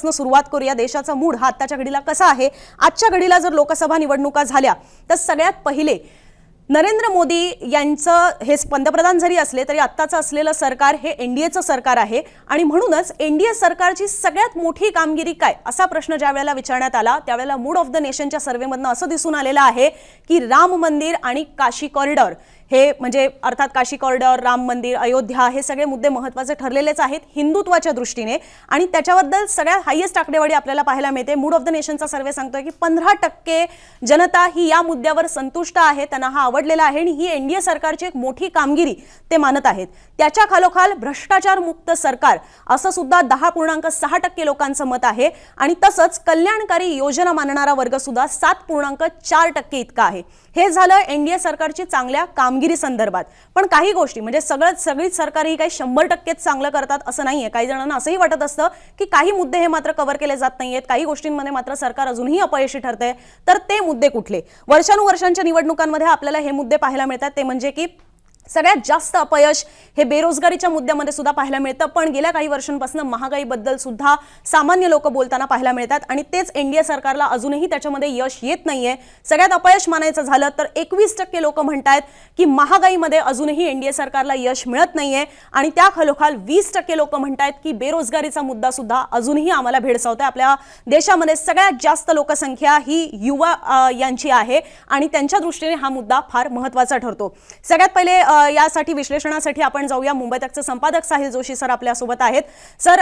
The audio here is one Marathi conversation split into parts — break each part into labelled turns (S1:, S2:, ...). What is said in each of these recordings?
S1: सुरुवात करूया. देशाचा मूड हा आत्ताच्या घडीला कसा आहे? आजच्या घडीला जर लोकसभा निवडणुका झाल्या तर सगळ्यात पहिले नरेंद्र मोदी यांचं हे पंतप्रधान जरी असले तरी आत्ताचं असलेलं सरकार हे एनडीएचं सरकार आहे आणि म्हणूनच एनडीए सरकारची सगळ्यात मोठी कामगिरी काय असा प्रश्न ज्या वेळेला विचारण्यात आला त्यावेळेला मूड ऑफ द नेशनच्या सर्व्हेमधनं असं दिसून आलेलं आहे की राम मंदिर आणि काशी कॉरिडॉर हे म्हणजे अर्थात काशी कॉरिडॉर, राम मंदिर, अयोध्या हे सगळे मुद्दे महत्त्वाचे ठरलेलेच आहेत हिंदुत्वाच्या दृष्टीने आणि त्याच्याबद्दल सगळ्यात हायेस्ट आकडेवारी आपल्याला पाहायला मिळते. मूड ऑफ द नेशनचा सर्व्हे सांगतोय की 15% जनता ही या मुद्द्यावर संतुष्ट आहे, त्यांना हा आवडलेला आहे आणि ही एनडीए सरकारची एक मोठी कामगिरी ते मानत आहेत. त्याच्या खालोखाल भ्रष्टाचार मुक्त सरकार असं सुद्धा 10.6% लोकांचं मत आहे आणि तसंच कल्याणकारी योजना मानणारा वर्ग सुद्धा 7.4% इतका आहे. हे झालं एनडीए सरकारची चांगल्या कामगिरी संदर्भात. पण काही गोष्टी म्हणजे सगळीच सरकार ही काही 100%च चांगलं करतात असं नाहीये. काही जणांना असंही वाटत असतं की काही मुद्दे हे मात्र कव्हर केले जात नाहीयेत, काही गोष्टींमध्ये मात्र सरकार अजूनही अपयशी ठरतंय. तर ते मुद्दे कुठले? वर्षानुवर्षांच्या निवडणुकांमध्ये आपल्याला हे मुद्दे पाहायला मिळतात ते म्हणजे की सगळ्यात जास्त अपयश हे बेरोजगारीच्या मुद्द्यामध्ये सुद्धा पाहायला मिळतं. पण गेल्या काही वर्षांपासून महागाईबद्दल सुद्धा सामान्य लोक बोलताना पाहायला मिळतात आणि तेच एनडीए सरकारला अजूनही त्याच्यामध्ये यश येत नाहीये. सगळ्यात अपयश मानायचं झालं तर 21% लोक म्हणतात की महागाईमध्ये अजूनही एनडीए सरकारला यश मिळत नाहीये आणि त्या खालोखाल 20% लोक म्हणतात की बेरोजगारीचा मुद्दा सुद्धा अजूनही आम्हाला भेडसावतोय. आपल्या देशामध्ये सगळ्यात जास्त लोकसंख्या ही युवा यांची आहे आणि त्यांच्या दृष्टीने हा मुद्दा फार महत्त्वाचा ठरतो. सगळ्यात पहिले यासाठी विश्लेषणासाठी आपण जाऊया. मुंबई तकचे संपादक साहिल जोशी सर आपल्या सोबत आहेत. सर,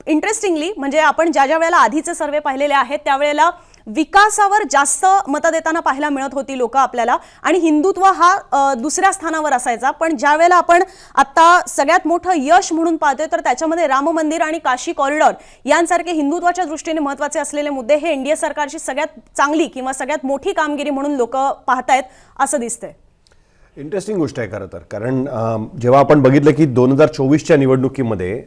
S1: इंटरेस्टिंगली म्हणजे आपण ज्या वेळेला आधीचे सर्वे पाहिलेले आहेत त्यावेळेला विकासावर जास्त मतं देताना पाहायला मिळत होती लोक आपल्याला आणि हिंदुत्व हा दुसऱ्या स्थानावर असायचा. पण ज्या वेळेला आपण आता सगळ्यात मोठं यश म्हणून पाहतोय तर त्याच्यामध्ये राम मंदिर आणि काशी कॉरिडॉर यांसारखे हिंदुत्वाच्या दृष्टीने महत्त्वाचे असलेले मुद्दे हे एनडीए सरकारची सगळ्यात चांगली किंवा सगळ्यात मोठी कामगिरी म्हणून लोक पाहतायत असं दिसतंय.
S2: इंटरेस्टिंग गोष्ट आहे खरं तर, कारण जेव्हा आपण बघितलं की 2024च्या निवडणुकीमध्ये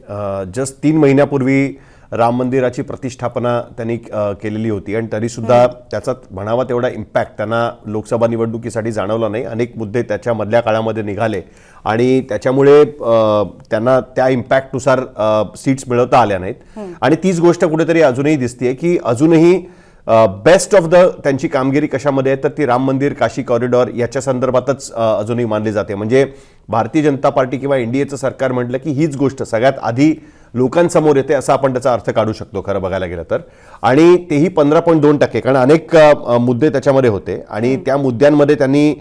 S2: जस्ट 3 महिन्यापूर्वी राम मंदिराची प्रतिष्ठापना त्यांनी केलेली होती आणि तरीसुद्धा त्याचा म्हणावा तेवढा इम्पॅक्ट त्यांना लोकसभा निवडणुकीसाठी जाणवला नाही. अनेक मुद्दे त्याच्या मधल्या काळामध्ये निघाले आणि त्याच्यामुळे त्यांना त्या इम्पॅक्टनुसार सीट्स मिळवता आल्या नाहीत आणि तीच गोष्ट कुठेतरी अजूनही दिसते की अजूनही बेस्ट ऑफ द त्यांची कामगिरी कशामध्ये आहे तर ती राम मंदिर, काशी कॉरिडॉर याच्या संदर्भातच अजूनही मानली जाते. म्हणजे भारतीय जनता पार्टी किंवा एनडीएचं सरकार म्हटलं की हीच गोष्ट सगळ्यात आधी लोकांसमोर येते असा आपण त्याचा अर्थ काढू शकतो खरं बघायला गेलं तर. आणि तेही 15.2%, कारण अनेक मुद्दे त्याच्यामध्ये होते आणि त्या मुद्द्यांमध्ये त्यांनी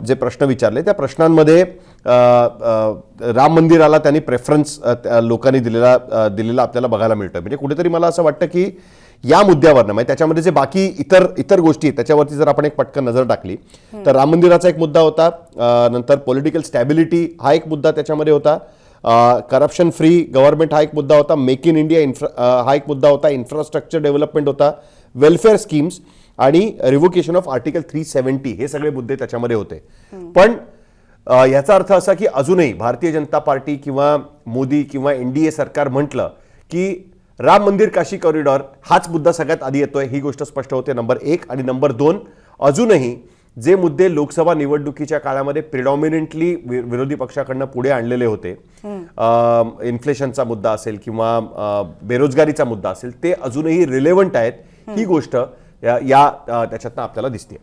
S2: जे प्रश्न विचारले त्या प्रश्नांमध्ये राम मंदिराला त्यांनी प्रेफरन्स लोकांनी दिलेला आपल्याला बघायला मिळतं. म्हणजे कुठेतरी मला असं वाटतं की या मुद्द्यावर म्हणजे त्याच्यामध्ये जे बाकी इतर गोष्टी आहेत त्याच्यावरती जर आपण एक पटकन नजर टाकली तर राम मंदिराचा एक मुद्दा होता, नंतर पॉलिटिकल स्टॅबिलिटी हा एक मुद्दा त्याच्यामध्ये होता, करप्शन फ्री गव्हर्नमेंट हा एक मुद्दा होता, मेक इन इंडिया हा एक मुद्दा होता, इन्फ्रास्ट्रक्चर डेव्हलपमेंट होता, वेलफेअर स्कीम्स आणि रिव्होकेशन ऑफ आर्टिकल 370 हे सगळे मुद्दे त्याच्यामध्ये होते. पण याचा अर्थ असा की अजूनही भारतीय जनता पार्टी किंवा मोदी किंवा एनडीए सरकार म्हटलं की राम मंदिर, काशी कॉरिडॉर हाच मुद्दा सगळ्यात आधी येतोय ही गोष्ट स्पष्ट होते, नंबर 1. आणि नंबर 2, अजूनही जे मुद्दे लोकसभा निवडणुकीच्या काळामध्ये प्रिडॉमिनंटली विरोधी पक्षाकडनं पुढे आणलेले होते, इन्फ्लेशनचा मुद्दा असेल किंवा बेरोजगारीचा मुद्दा असेल, ते अजूनही रिलेव्हंट आहेत ही गोष्ट या त्याच्यातनं आपल्याला दिसते.